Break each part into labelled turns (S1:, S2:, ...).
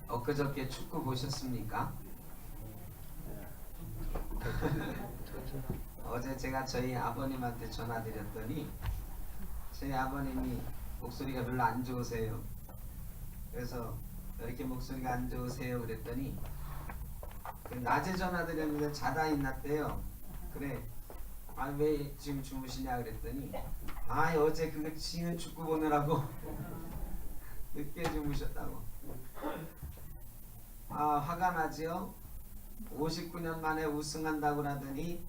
S1: 엊그저께 축구 보셨습니까? 어제 제가 저희 아버님한테 전화드렸더니 저희 아버님이 목소리가 별로 안 좋으세요. 그래서 왜 이렇게 목소리가 안 좋으세요? 그랬더니 낮에 전화드렸는데 자다 있났대요. 그래, 왜 지금 주무시냐 그랬더니 어제 그거 지는 축구 보느라고 늦게 주무셨다고. 화가 나지요. 59년 만에 우승한다고 하더니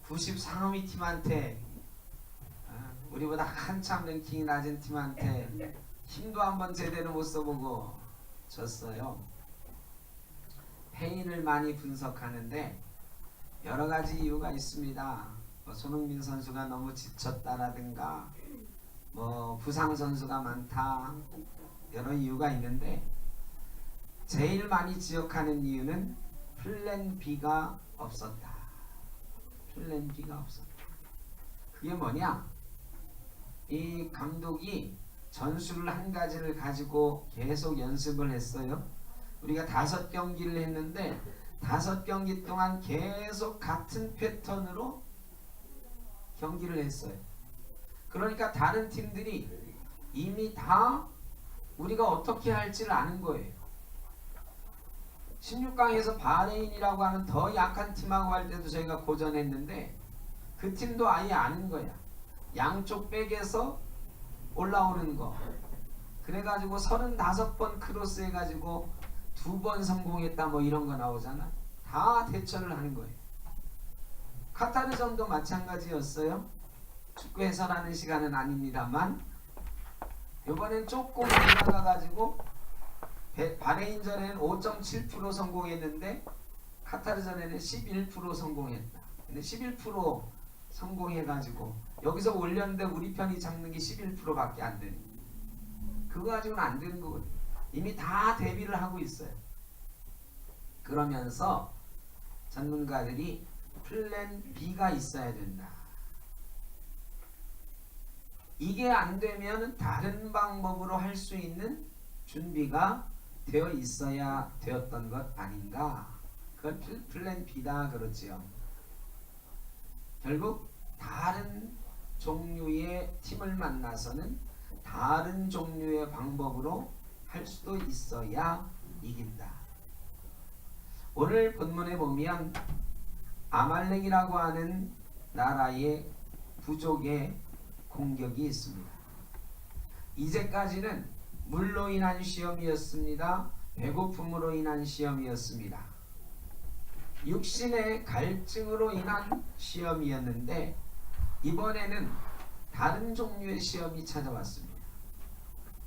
S1: 93위 팀한테, 우리보다 한참 랭킹이 낮은 팀한테 힘도 한번 제대로 못 써보고 졌어요. 패인을 많이 분석하는데 여러 가지 이유가 있습니다. 손흥민 선수가 너무 지쳤다라든가 부상 선수가 많다, 여러 이유가 있는데 제일 많이 지적하는 이유는 플랜 B가 없었다. 플랜 B가 없었다. 그게 뭐냐? 이 감독이 전술을 한 가지를 가지고 계속 연습을 했어요. 우리가 5경기를 했는데 5경기 동안 계속 같은 패턴으로 경기를 했어요. 그러니까 다른 팀들이 이미 다 우리가 어떻게 할지를 아는 거예요. 16강에서 바레인이라고 하는 더 약한 팀하고 할 때도 저희가 고전했는데 그 팀도 아예 아는 거야. 양쪽 백에서 올라오는 거. 그래가지고 35번 크로스 해가지고 2번 성공했다 이런 거 나오잖아. 다 대처를 하는 거예요. 카타르전도 마찬가지였어요. 축구 해설하는 시간은 아닙니다만 이번엔 조금 올라가가지고 바레인전에는 5.7% 성공했는데 카타르전에는 11% 성공했다. 근데 11% 성공해가지고 여기서 올렸는데 우리 편이 잡는 게 11%밖에 안 되는, 그거 가지고는 안 되는 거거든요. 이미 다 대비를 하고 있어요. 그러면서 전문가들이 플랜 B가 있어야 된다. 이게 안 되면 다른 방법으로 할 수 있는 준비가 되어 있어야 되었던 것 아닌가. 그건 플랜 B다 그러지요. 결국 다른 종류의 팀을 만나서는 다른 종류의 방법으로 할 수도 있어야 이긴다. 오늘 본문에 보면 아말렉이라고 하는 나라의 부족의 공격이 있습니다. 이제까지는 물로 인한 시험이었습니다. 배고픔으로 인한 시험이었습니다. 육신의 갈증으로 인한 시험이었는데 이번에는 다른 종류의 시험이 찾아왔습니다.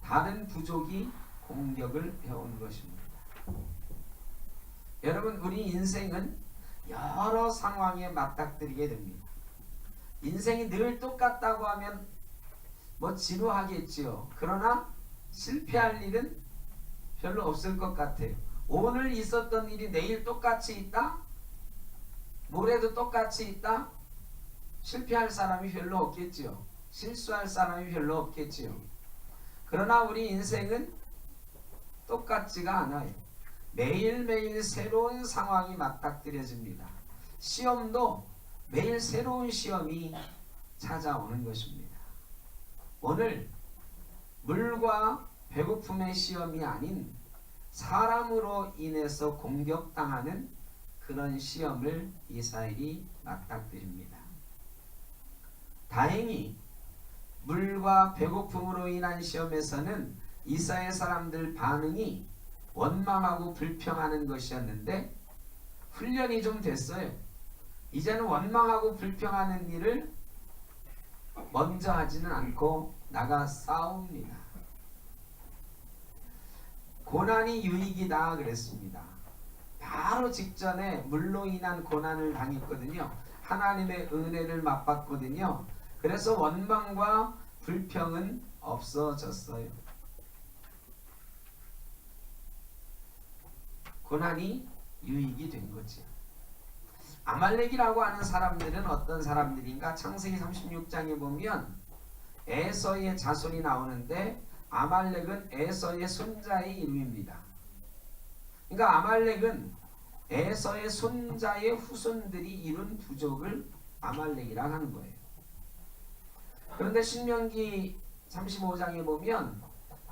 S1: 다른 부족이 공격을 해온 것입니다. 여러분, 우리 인생은 여러 상황에 맞닥뜨리게 됩니다. 인생이 늘 똑같다고 하면 지루하겠지요. 그러나 실패할 일은 별로 없을 것 같아요. 오늘 있었던 일이 내일 똑같이 있다? 모레도 똑같이 있다? 실패할 사람이 별로 없겠지요. 실수할 사람이 별로 없겠지요. 그러나 우리 인생은 똑같지가 않아요. 매일매일 새로운 상황이 맞닥뜨려집니다. 시험도 매일 새로운 시험이 찾아오는 것입니다. 오늘 물과 배고픔의 시험이 아닌 사람으로 인해서 공격당하는 그런 시험을 이스라엘이 맞닥뜨립니다. 다행히 물과 배고픔으로 인한 시험에서는 이스라엘 사람들 반응이 원망하고 불평하는 것이었는데 훈련이 좀 됐어요. 이제는 원망하고 불평하는 일을 먼저 하지는 않고 나가 싸웁니다. 고난이 유익이다 그랬습니다. 바로 직전에 물로 인한 고난을 당했거든요. 하나님의 은혜를 맛봤거든요. 그래서 원망과 불평은 없어졌어요. 고난이 유익이 된 거죠. 아말렉이라고 하는 사람들은 어떤 사람들인가? 창세기 36장에 보면 에서의 자손이 나오는데 아말렉은 에서의 손자의 이름입니다. 그러니까 아말렉은 에서의 손자의 후손들이 이룬 부족을 아말렉이라 하는 거예요. 그런데 신명기 35장에 보면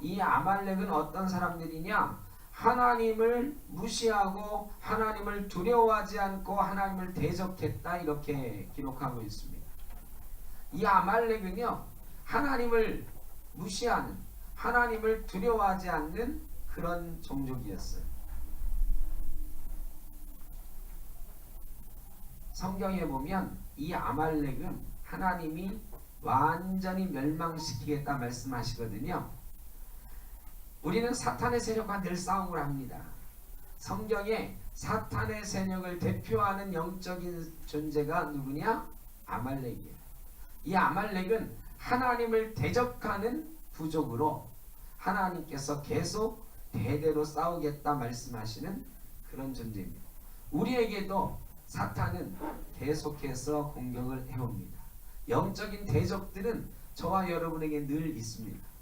S1: 이 아말렉은 어떤 사람들이냐? 하나님을 무시하고 하나님을 두려워하지 않고 하나님을 대적했다, 이렇게 기록하고 있습니다. 이 아말렉은요, 하나님을 무시하는, 하나님을 두려워하지 않는 그런 종족이었어요. 성경에 보면 이 아말렉은 하나님이 완전히 멸망시키겠다 말씀하시거든요. 우리는 사탄의 세력과 늘 싸움을 합니다. 성경에 사탄의 세력을 대표하는 영적인 존재가 누구냐? 아말렉이에요. 이 아말렉은 하나님을 대적하는 부족으로 하나님께서 계속 대대로 싸우겠다 말씀하시는 그런 존재입니다. 우리에게도 사탄은 계속해서 공격을 해옵니다. 영적인 대적들은 저와 여러분에게 늘 있습니다.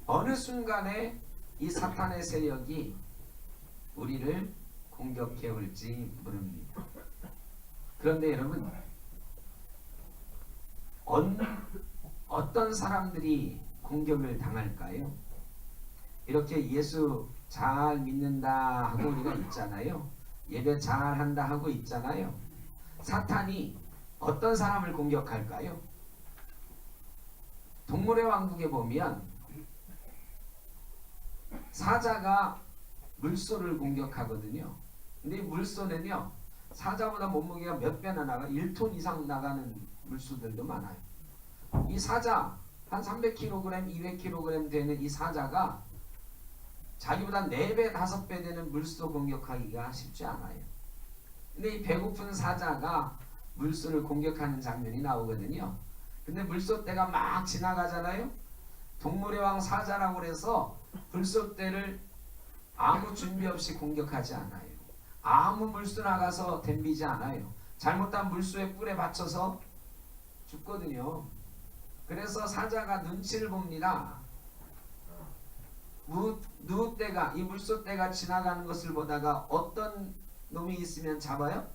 S1: 어느 순간에 이 사탄의 세력이 우리를 공격해 올지 모릅니다. 그런데 여러분, 어떤 사람들이 공격을 당할까요? 이렇게 예수 잘 믿는다 하고 우리가 있잖아요. 예배 잘 한다 하고 있잖아요. 사탄이 어떤 사람을 공격할까요? 동물의 왕국에 보면 사자가 물소를 공격하거든요. 근데 이 물소는요, 사자보다 몸무게가 몇 배나 나가, 1톤 이상 나가는 물소들도 많아요. 이 사자 한 300kg, 200kg 되는 이 사자가 자기보다 4배, 5배 되는 물소 공격하기가 쉽지 않아요. 근데 이 배고픈 사자가 물소를 공격하는 장면이 나오거든요. 근데 물소떼가 막 지나가잖아요. 동물의 왕 사자라고 해서 물소떼를 아무 준비 없이 공격하지 않아요. 아무 물소 나가서 덤비지 않아요. 잘못한 물소의 뿔에 받쳐서 죽거든요. 그래서 사자가 눈치를 봅니다. 누떼가, 이 물소떼가 지나가는 것을 보다가 어떤 놈이 있으면 잡아요?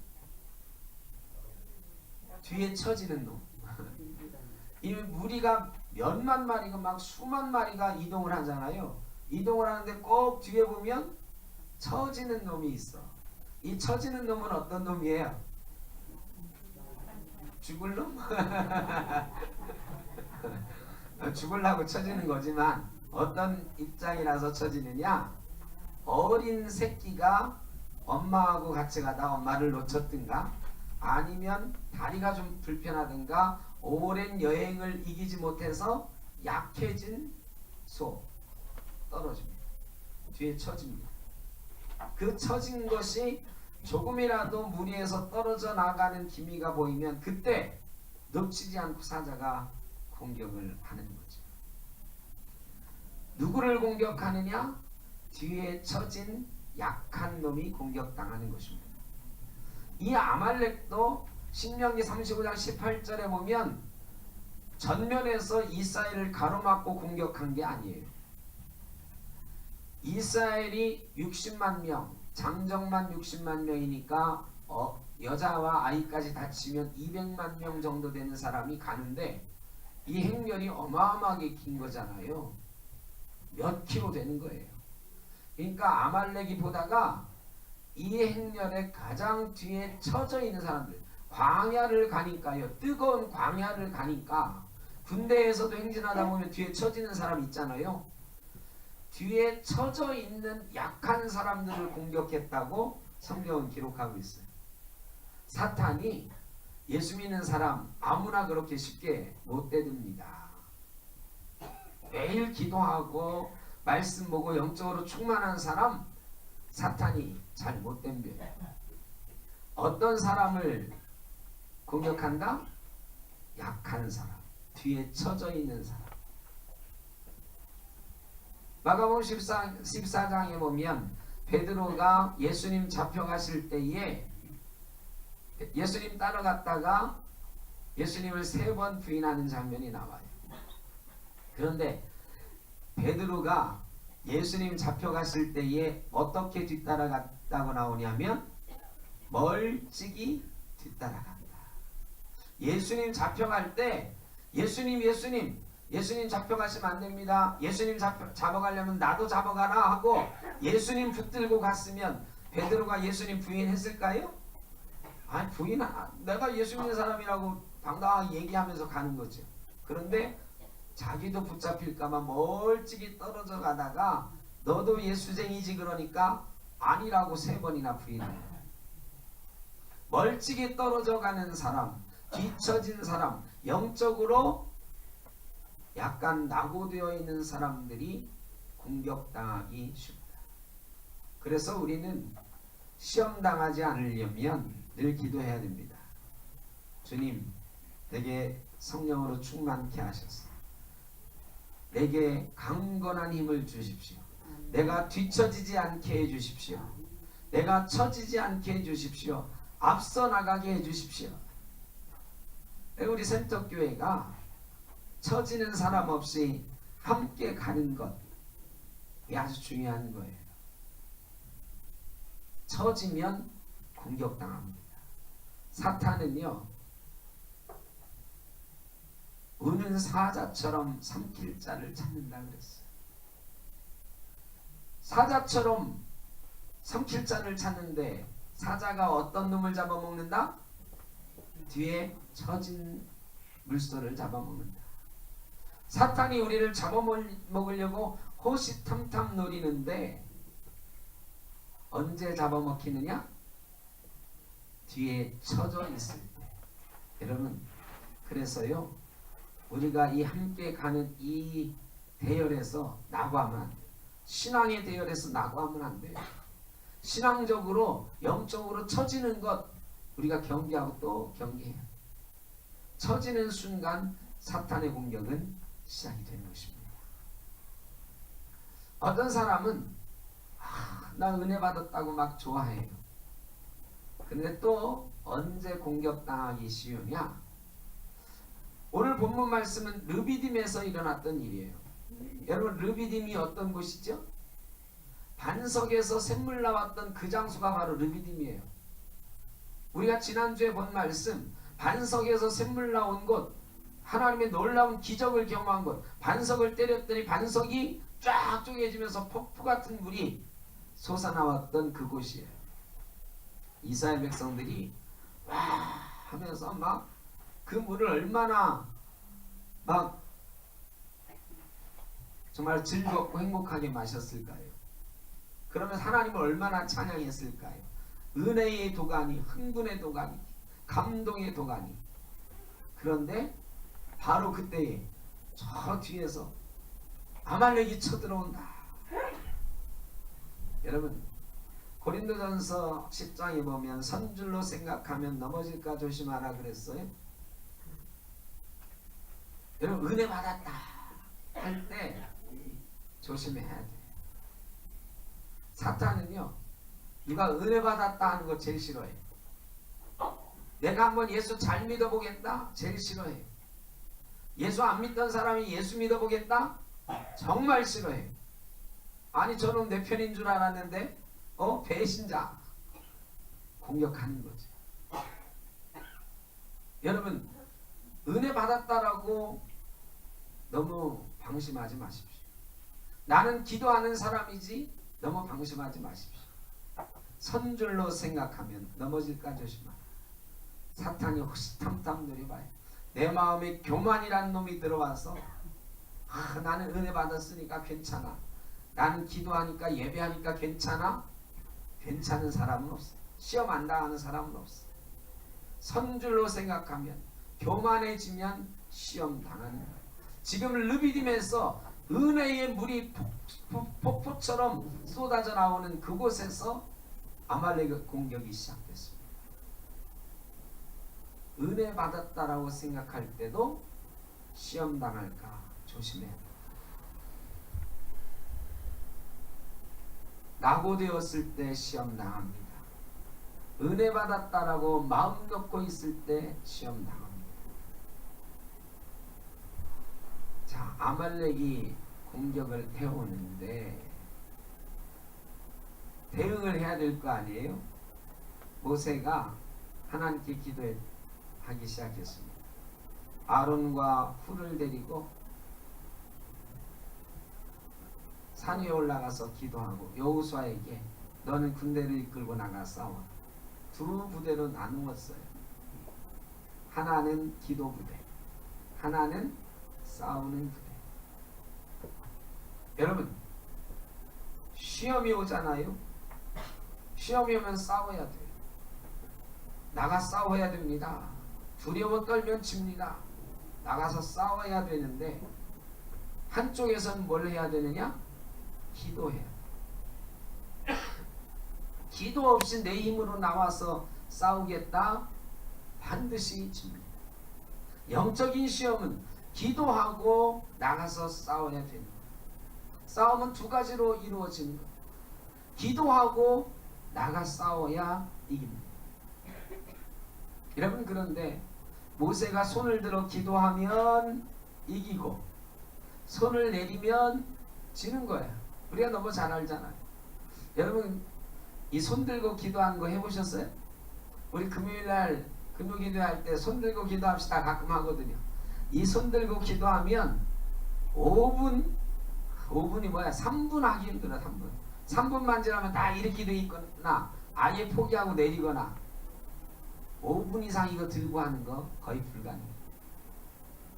S1: 뒤에 처지는 놈. 이 무리가 몇만 마리가 막 수만 마리가 이동을 하잖아요. 이동을 하는데 꼭 뒤에 보면 처지는 놈이 있어. 이 처지는 놈은 어떤 놈이에요? 죽을 놈? 죽으려고 처지는 거지만 어떤 입장이라서 처지느냐? 어린 새끼가 엄마하고 같이 가다 엄마를 놓쳤든가, 아니면 다리가 좀 불편하든가, 오랜 여행을 이기지 못해서 약해진 소 떨어집니다. 뒤에 처집니다. 그 처진 것이 조금이라도 무리에서 떨어져 나가는 기미가 보이면 그때 놓치지 않고 사자가 공격을 하는 거죠. 누구를 공격하느냐? 뒤에 처진 약한 놈이 공격당하는 것입니다. 이 아말렉도 신명기 35장 18절에 보면 전면에서 이스라엘을 가로막고 공격한 게 아니에요. 이스라엘이 60만 명, 장정만 60만 명이니까 여자와 아이까지 다 치면 200만 명 정도 되는 사람이 가는데 이 행렬이 어마어마하게 긴 거잖아요. 몇 킬로 되는 거예요. 그러니까 아말렉이 보다가 이 행렬의 가장 뒤에 처져 있는 사람들, 광야를 가니까요, 뜨거운 광야를 가니까 군대에서도 행진하다 보면 뒤에 처지는 사람 있잖아요. 뒤에 처져 있는 약한 사람들을 공격했다고 성경은 기록하고 있어요. 사탄이 예수 믿는 사람 아무나 그렇게 쉽게 못 때립니다. 매일 기도하고 말씀 보고 영적으로 충만한 사람 사탄이 잘 못 덤벼요. 어떤 사람을 공격한다? 약한 사람, 뒤에 처져 있는 사람. 마가복음 14장에 보면 베드로가 예수님 잡혀가실 때에 예수님 따라갔다가 예수님을 3번 부인하는 장면이 나와요. 그런데 베드로가 예수님 잡혀갔을 때에 어떻게 뒤따라갔다고 나오냐면 멀찍이 뒤따라간다. 예수님 잡혀갈 때 예수님 잡혀가시면 안 됩니다. 예수님 잡아가려면 나도 잡아가라 하고 예수님 붙들고 갔으면 베드로가 예수님 부인했을까요? 아니 내가 예수 믿는 사람이라고 당당하게 얘기하면서 가는 거죠. 그런데 자기도 붙잡힐까봐 멀찍이 떨어져 가다가 너도 예수쟁이지 그러니까 아니라고 3번이나 부인해요. 멀찍이 떨어져 가는 사람, 뒤처진 사람, 영적으로 약간 낙오되어 있는 사람들이 공격당하기 쉽다. 그래서 우리는 시험당하지 않으려면 늘 기도해야 됩니다. 주님, 내게 성령으로 충만케 하셔서 내게 강건한 힘을 주십시오. 내가 뒤처지지 않게 해주십시오. 내가 처지지 않게 해주십시오. 앞서 나가게 해주십시오. 우리 센터교회가 처지는 사람 없이 함께 가는 것, 이게 아주 중요한 거예요. 처지면 공격당합니다. 사탄은요, 우는 사자처럼 삼킬 자를 찾는다 그랬어요. 사자처럼 삼킬 자를 찾는데 사자가 어떤 놈을 잡아먹는다? 뒤에 처진 물소를 잡아먹는다. 사탄이 우리를 잡아먹으려고 호시탐탐 노리는데 언제 잡아먹히느냐? 뒤에 처져 있을 때. 여러분, 그래서요, 우리가 이 함께 가는 이 대열에서 낙오하면 안 돼요. 신앙의 대열에서 낙오하면 안 돼요. 신앙적으로 영적으로 처지는 것 우리가 경계하고 또 경계해요. 처지는 순간 사탄의 공격은 시작이 되는 것입니다. 어떤 사람은 나 은혜 받았다고 막 좋아해요. 근데 또 언제 공격당하기 쉬우냐? 오늘 본문 말씀은 르비딤에서 일어났던 일이에요. 여러분, 르비딤이 어떤 곳이죠? 반석에서 샘물 나왔던 그 장소가 바로 르비딤이에요. 우리가 지난주에 본 말씀, 반석에서 샘물 나온 곳, 하나님의 놀라운 기적을 경험한 곳, 반석을 때렸더니 반석이 쫙 쪼개지면서 폭포 같은 물이 솟아나왔던 그곳이에요. 이스라엘 백성들이 와 하면서 막 그 물을 얼마나 막 정말 즐겁고 행복하게 마셨을까요? 그러면 하나님을 얼마나 찬양했을까요? 은혜의 도가니, 흥분의 도가니, 감동의 도가니. 그런데 바로 그때에 저 뒤에서 아말렉이 쳐들어온다. 여러분, 고린도전서 10장에 보면 선줄로 생각하면 넘어질까 조심하라 그랬어요. 여러분, 은혜 받았다 할 때 조심해야 돼. 사탄은요, 누가 은혜 받았다 하는 거 제일 싫어해. 내가 한번 예수 잘 믿어보겠다 제일 싫어해. 예수 안 믿던 사람이 예수 믿어보겠다 정말 싫어해. 아니 저놈 내 편인 줄 알았는데 배신자 공격하는 거지. 여러분, 은혜 받았다라고 너무 방심하지 마십시오. 나는 기도하는 사람이지 너무 방심하지 마십시오. 선줄로 생각하면 넘어질까 조심하라. 사탄이 호시탐탐 노려봐요. 내 마음에 교만이란 놈이 들어와서 나는 은혜 받았으니까 괜찮아. 나는 기도하니까 예배하니까 괜찮아. 괜찮은 사람은 없어. 시험 안 당하는 사람은 없어. 선줄로 생각하면 교만해지면 시험 당하는 거야. 지금 르비딤에서 은혜의 물이 폭포처럼 쏟아져 나오는 그곳에서 아말렉의 공격이 시작됐습니다. 은혜 받았다라고 생각할 때도 시험 당할까 조심해야 합니다. 낙오되었을 때 시험 당합니다. 은혜 받았다라고 마음 놓고 있을 때 시험 당합니다. 자, 아말렉이 공격을 해오는데 대응을 해야 될 거 아니에요? 모세가 하나님께 기도하기 시작했습니다. 아론과 훌을 데리고 산 위에 올라가서 기도하고 여호수아에게 너는 군대를 이끌고 나가 싸워. 두 부대로 나누었어요. 하나는 기도 부대, 하나는 싸우는 부대. 여러분, 시험이 오잖아요. 시험이 오면 싸워야 돼요. 나가 싸워야 됩니다. 두려워 떨면 집니다. 나가서 싸워야 되는데 한쪽에서는 뭘 해야 되느냐? 기도해야 돼. 기도 없이 내 힘으로 나와서 싸우겠다? 반드시 집니다. 영적인 시험은 기도하고 나가서 싸워야 됩니다. 싸움은 두 가지로 이루어지는 것. 기도하고 나가 싸워야 이깁니다. 여러분, 그런데 모세가 손을 들어 기도하면 이기고 손을 내리면 지는 거예요. 우리가 너무 잘 알잖아요. 여러분, 이 손 들고 기도하는 거 해보셨어요? 우리 금요일날 금요 기도할 때 손 들고 기도합시다 가끔 하거든요. 이 손 들고 기도하면 5분이 뭐야? 3분 하기 힘들어. 3분만 지나면 다 이렇게 돼 있거나 아예 포기하고 내리거나 5분 이상 이거 들고 하는 거 거의 불가능해요.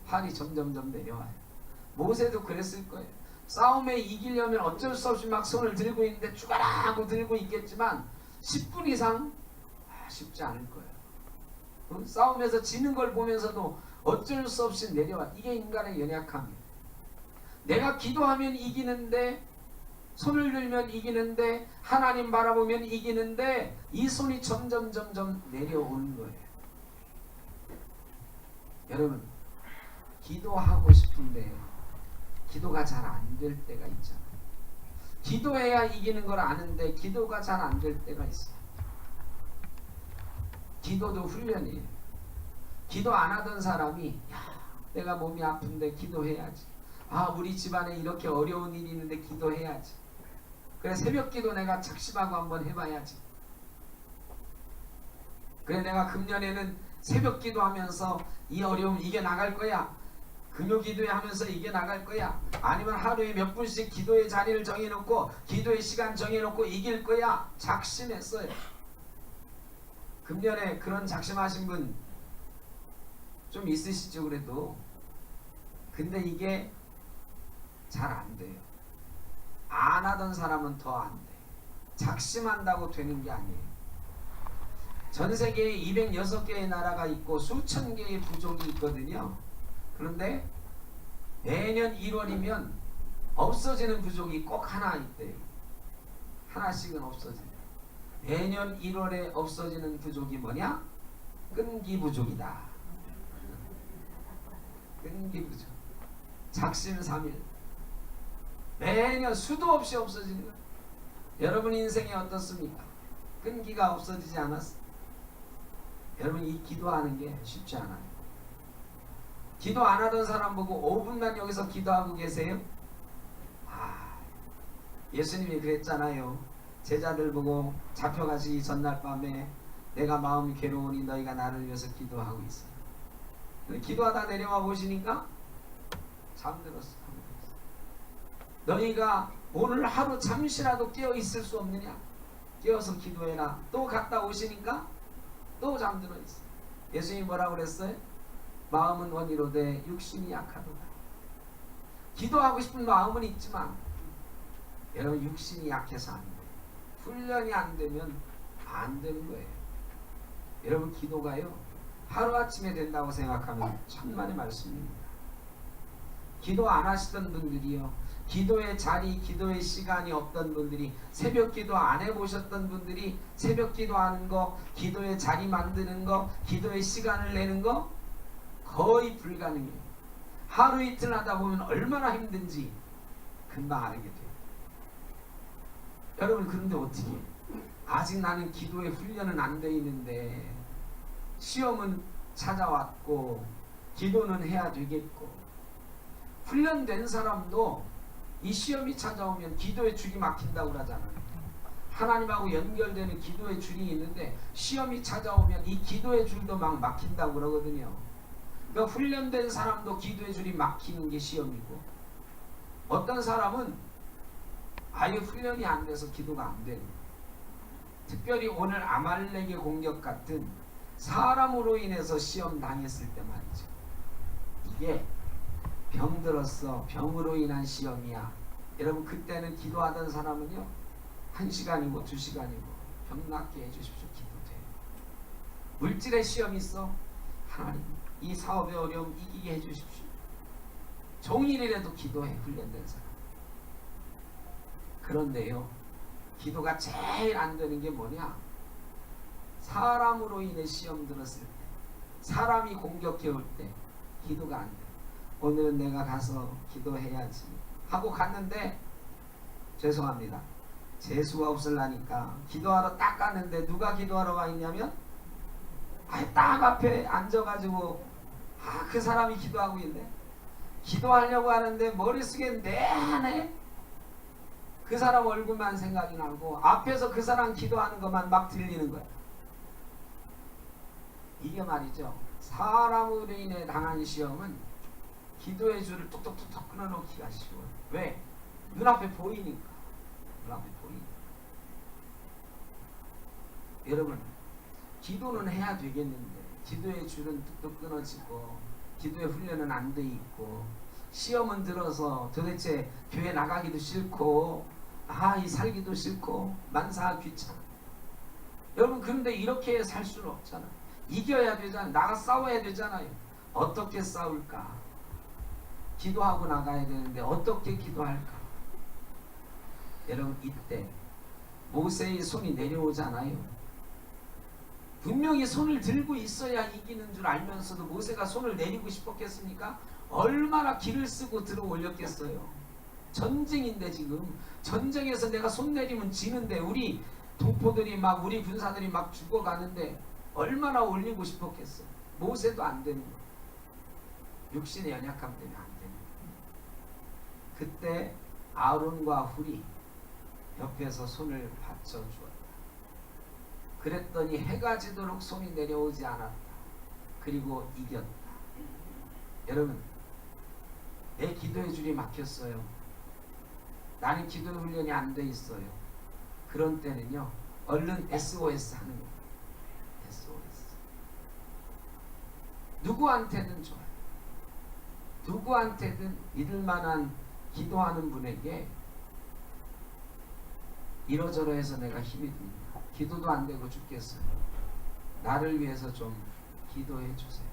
S1: 팔이 점점점 내려와요. 모세도 그랬을 거예요. 싸움에 이기려면 어쩔 수 없이 막 손을 들고 있는데 죽어라 하고 들고 있겠지만 10분 이상 쉽지 않을 거예요. 싸움에서 지는 걸 보면서도 어쩔 수 없이 내려와. 이게 인간의 연약함이에요. 내가 기도하면 이기는데, 손을 들면 이기는데, 하나님 바라보면 이기는데 이 손이 점점 내려오는 거예요. 여러분, 기도하고 싶은데 기도가 잘 안 될 때가 있잖아요. 기도해야 이기는 걸 아는데 기도가 잘 안 될 때가 있어요. 기도도 훈련이에요. 기도 안 하던 사람이 내가 몸이 아픈데 기도해야지. 우리 집안에 이렇게 어려운 일이 있는데 기도해야지. 그래, 새벽 기도 내가 작심하고 한번 해봐야지. 그래, 내가 금년에는 새벽 기도하면서 이 어려움 이겨나갈 거야. 금요 기도회 하면서 이겨나갈 거야. 아니면 하루에 몇 분씩 기도의 자리를 정해놓고 기도의 시간 정해놓고 이길 거야. 작심했어요. 금년에 그런 작심하신 분 좀 있으시죠? 그래도 근데 이게 잘 안 돼요. 안 하던 사람은 더 안 돼. 작심한다고 되는 게 아니에요. 전 세계에 206개의 나라가 있고 수천 개의 부족이 있거든요. 그런데 매년 1월이면 없어지는 부족이 꼭 하나 있대요. 하나씩은 없어져요. 매년 1월에 없어지는 부족이 뭐냐? 끈기 부족이다. 끈기 부족. 작심삼일. 매년 수도 없이 없어지는 거예요. 여러분 인생이 어떻습니까? 끈기가 없어지지 않았어요? 여러분, 이 기도하는 게 쉽지 않아요. 기도 안 하던 사람 보고 5분만 여기서 기도하고 계세요? 예수님이 그랬잖아요. 제자들 보고 잡혀가시기 전날 밤에 내가 마음이 괴로우니 너희가 나를 위해서 기도하고 있어. 기도하다 내려와 보시니까 잠들었어. 너희가 오늘 하루 잠시라도 깨어 있을 수 없느냐? 깨어서 기도해라. 또 갔다 오시니까 또 잠들어 있어. 예수님이 뭐라고 그랬어요? 마음은 원이로되 육신이 약하도다. 기도하고 싶은 마음은 있지만 여러분, 육신이 약해서 안 돼요. 훈련이 안 되면 안 되는 거예요. 여러분, 기도가요 하루아침에 된다고 생각하면 천만의 말씀입니다. 기도 안 하시던 분들이요, 기도의 자리, 기도의 시간이 없던 분들이, 새벽 기도 안 해보셨던 분들이 새벽 기도하는 거, 기도의 자리 만드는 거, 기도의 시간을 내는 거 거의 불가능해요. 하루 이틀 하다 보면 얼마나 힘든지 금방 알게 돼요. 여러분, 그런데 어떻게 해요? 아직 나는 기도의 훈련은 안 돼 있는데 시험은 찾아왔고 기도는 해야 되겠고, 훈련된 사람도 이 시험이 찾아오면 기도에 죽이 막힌다고 그러잖아요. 하나님하고 연결되는 기도의 줄이 있는데 시험이 찾아오면 이 기도의 줄도 막 막힌다고 그러거든요. 그러니까 훈련된 사람도 기도의 줄이 막히는 게 시험이고, 어떤 사람은 아예 훈련이 안 돼서 기도가 안 되는 거예요. 특별히 오늘 아말렉의 공격 같은 사람으로 인해서 시험 당했을 때 말이죠. 이게 병들었어, 병으로 인한 시험이야. 여러분, 그때는 기도하던 사람은요, 1시간이고 2시간이고 병 낫게 해주십시오. 기도돼요. 물질의 시험이 있어, 하나님 이 사업의 어려움 이기게 해주십시오. 종일이라도 기도해, 훈련된 사람. 그런데요, 기도가 제일 안 되는 게 뭐냐? 사람으로 인해 시험 들었을 때, 사람이 공격해 올 때 기도가 안 돼. 오늘은 내가 가서 기도해야지 하고 갔는데, 죄송합니다, 재수가 없을라니까 기도하러 딱 갔는데 누가 기도하러 가 있냐면 딱 앞에 앉아가지고 그 사람이 기도하고 있네. 기도하려고 하는데 머릿속에 내내 그 사람 얼굴만 생각이 나고 앞에서 그 사람 기도하는 것만 막 들리는 거야. 이게 말이죠, 사람으로 인해 당한 시험은 기도의 줄을 뚝뚝뚝뚝 끊어놓기가 쉬워요. 왜? 눈앞에 보이니까. 눈앞에 보이니까. 여러분, 기도는 해야 되겠는데 기도의 줄은 뚝뚝 끊어지고 기도의 훈련은 안 돼 있고 시험은 들어서 도대체 교회 나가기도 싫고 이 살기도 싫고 만사 귀찮아. 여러분, 그런데 이렇게 살 수는 없잖아. 이겨야 되잖아. 나가 싸워야 되잖아요. 어떻게 싸울까? 기도하고 나가야 되는데 어떻게 기도할까? 여러분, 이때 모세의 손이 내려오잖아요. 분명히 손을 들고 있어야 이기는 줄 알면서도 모세가 손을 내리고 싶었겠습니까? 얼마나 기를 쓰고 들어 올렸겠어요. 전쟁인데, 지금 전쟁에서 내가 손 내리면 지는데 우리 동포들이 막, 우리 군사들이 막 죽어가는데 얼마나 올리고 싶었겠어요. 모세도 안 되는 거예요. 육신의 연약함 때문에 안 되는 거예요. 그때 아론과 훌이 옆에서 손을 받쳐주었다. 그랬더니 해가 지도록 손이 내려오지 않았다. 그리고 이겼다. 여러분, 내 기도의 줄이 막혔어요. 나는 기도 훈련이 안 돼 있어요. 그런 때는요, 얼른 SOS 하는 거예요. SOS. 누구한테든 좋아요. 누구한테든 믿을만한 기도하는 분에게 이러저러해서 내가 힘이 듭니다. 기도도 안 되고 죽겠어요. 나를 위해서 좀 기도해 주세요.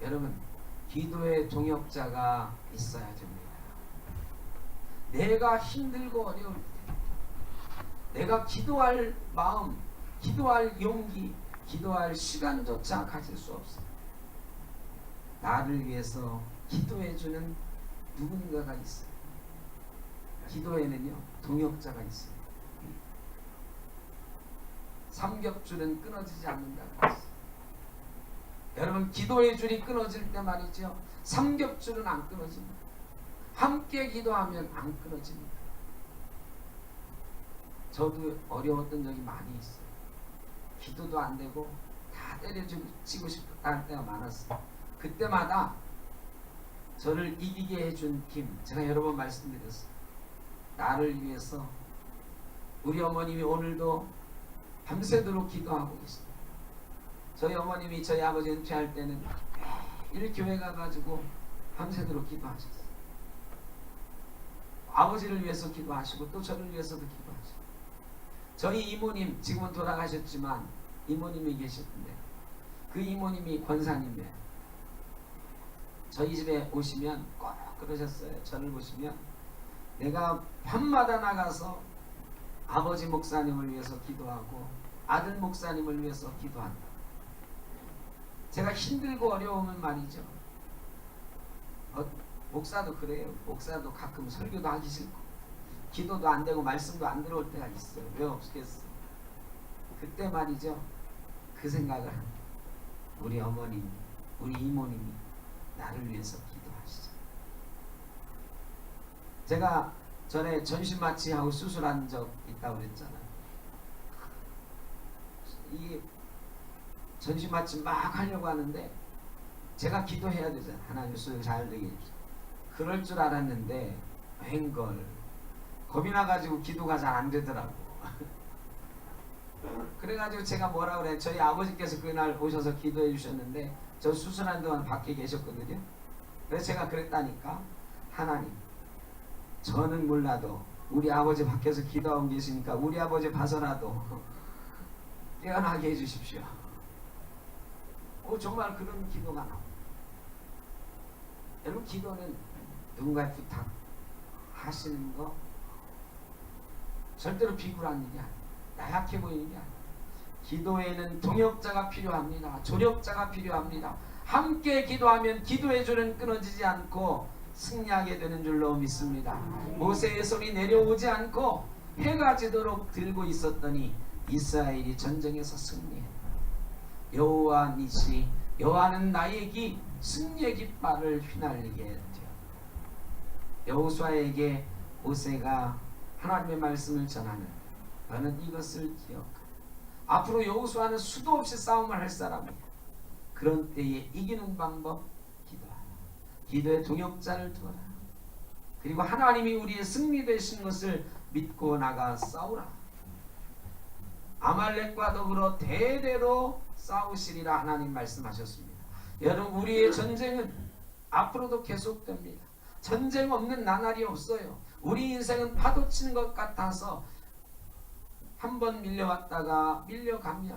S1: 여러분, 기도의 동역자가 있어야 됩니다. 내가 힘들고 어려울 때 내가 기도할 마음, 기도할 용기, 기도할 시간조차 가질 수 없어요. 나를 위해서 기도해주는 누군가가 있어요. 기도에는요, 동역자가 있어요. 삼겹줄은 끊어지지 않는다고 했어요. 여러분, 기도의 줄이 끊어질 때 말이죠, 삼겹줄은 안 끊어집니다. 함께 기도하면 안 끊어집니다. 저도 어려웠던 적이 많이 있어요. 기도도 안 되고 다 때려치고 싶다 할 때가 많았어요. 그때마다 저를 이기게 해준 힘, 제가 여러 번 말씀드렸어요. 나를 위해서 우리 어머님이 오늘도 밤새도록 기도하고 계십니다. 저희 어머님이 저희 아버지 은퇴할 때는 매일 교회 가가지고 밤새도록 기도하셨어요. 아버지를 위해서 기도하시고 또 저를 위해서도 기도하시고, 저희 이모님, 지금은 돌아가셨지만 이모님이 계셨는데 그 이모님이 권사님이에요. 저희 집에 오시면 꼭 그러셨어요. 저를 보시면 내가 밤마다 나가서 아버지 목사님을 위해서 기도하고 아들 목사님을 위해서 기도한다. 제가 힘들고 어려우면 말이죠, 목사도 그래요. 목사도 가끔 설교도 하기 싫고 기도도 안 되고 말씀도 안 들어올 때가 있어요. 왜 없겠어? 그때 말이죠, 그 생각을 합니다. 우리 어머님, 우리 이모님이 나를 위해서 기도하시죠. 제가 전에 전신마취하고 수술한 적 있다고 그랬잖아요. 이 전신마취 막 하려고 하는데 제가 기도해야 되잖아요. 하나님 수술 잘 되게 해주세요. 그럴 줄 알았는데 웬걸 겁이 나가지고 기도가 잘 안 되더라고. 그래가지고 제가 뭐라 그래, 저희 아버지께서 그날 오셔서 기도해 주셨는데 저 수술한 동안 밖에 계셨거든요. 그래서 제가 그랬다니까, 하나님, 저는 몰라도 우리 아버지 밖에서 기도하고 계시니까 우리 아버지 봐서라도 깨어나게 해주십시오. 정말 그런 기도가 나옵니다. 여러분, 기도는 누군가의 부탁 하시는 거 절대로 비굴한 일이 아니에요. 나약해 보이는 게 아니에요. 기도에는 동역자가 필요합니다. 조력자가 필요합니다. 함께 기도하면 기도의 줄은 끊어지지 않고 승리하게 되는 줄로 믿습니다. 모세의 손이 내려오지 않고 해가 지도록 들고 있었더니 이스라엘이 전쟁에서 승리했다. 여호와 니시, 여호와는 나의 기, 승리의 깃발을 휘날리게 되었다. 여호수아에게 모세가 하나님의 말씀을 전하는, 너는 이것을 기억하라. 앞으로 여호수아는 수도 없이 싸움을 할 사람이야. 그런 때에 이기는 방법, 기도하라. 기도의 동역자를 두어라. 그리고 하나님이 우리의 승리 되신 것을 믿고 나가 싸우라. 아말렉과 더불어 대대로 싸우시리라 하나님 말씀하셨습니다. 여러분, 우리의 전쟁은 앞으로도 계속됩니다. 전쟁 없는 나날이 없어요. 우리 인생은 파도치는 것 같아서 한번 밀려왔다가 밀려가면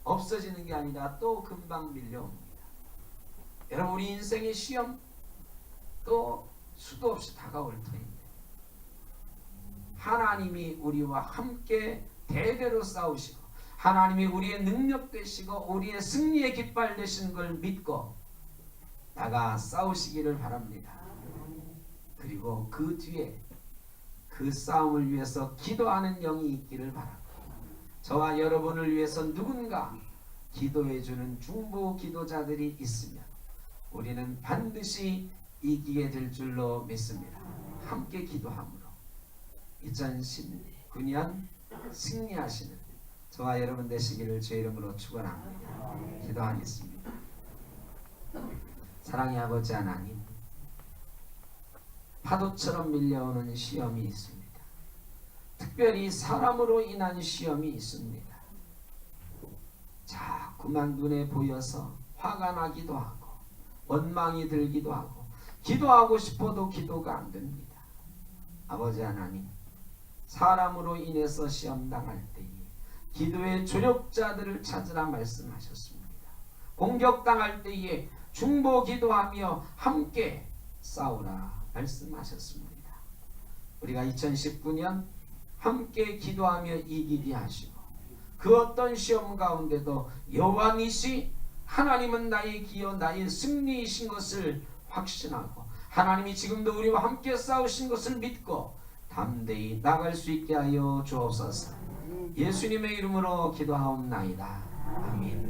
S1: 없어지는 게 아니라 또 금방 밀려옵니다. 여러분, 우리 인생의 시험 또 수도 없이 다가올 터입니다. 하나님이 우리와 함께 대대로 싸우시고 하나님이 우리의 능력 되시고 우리의 승리의 깃발 되시는 걸 믿고 나가 싸우시기를 바랍니다. 그리고 그 뒤에 그 싸움을 위해서 기도하는 영이 있기를 바랍니다. 저와 여러분을 위해서 누군가 기도해주는 중보 기도자들이 있으면 우리는 반드시 이기게 될 줄로 믿습니다. 함께 기도함으로 2019년 승리하시는 저와 여러분 되시기를 주의 이름으로 축원합니다. 기도하겠습니다. 사랑의 아버지 하나님, 파도처럼 밀려오는 시험이 있습니다. 특별히 사람으로 인한 시험이 있습니다. 자꾸만 눈에 보여서 화가 나기도 하고 원망이 들기도 하고 기도하고 싶어도 기도가 안 됩니다. 아버지 하나님, 사람으로 인해서 시험당할 때에 기도의 조력자들을 찾으라 말씀하셨습니다. 공격당할 때에 중보 기도하며 함께 싸우라 말씀하셨습니다. 우리가 2019년 함께 기도하며 이기게 하시고 그 어떤 시험 가운데도 여호와 니시, 하나님은 나의 기여 나의 승리이신 것을 확신하고 하나님이 지금도 우리와 함께 싸우신 것을 믿고 담대히 나갈 수 있게 하여 주옵소서. 예수님의 이름으로 기도하옵나이다. 아멘.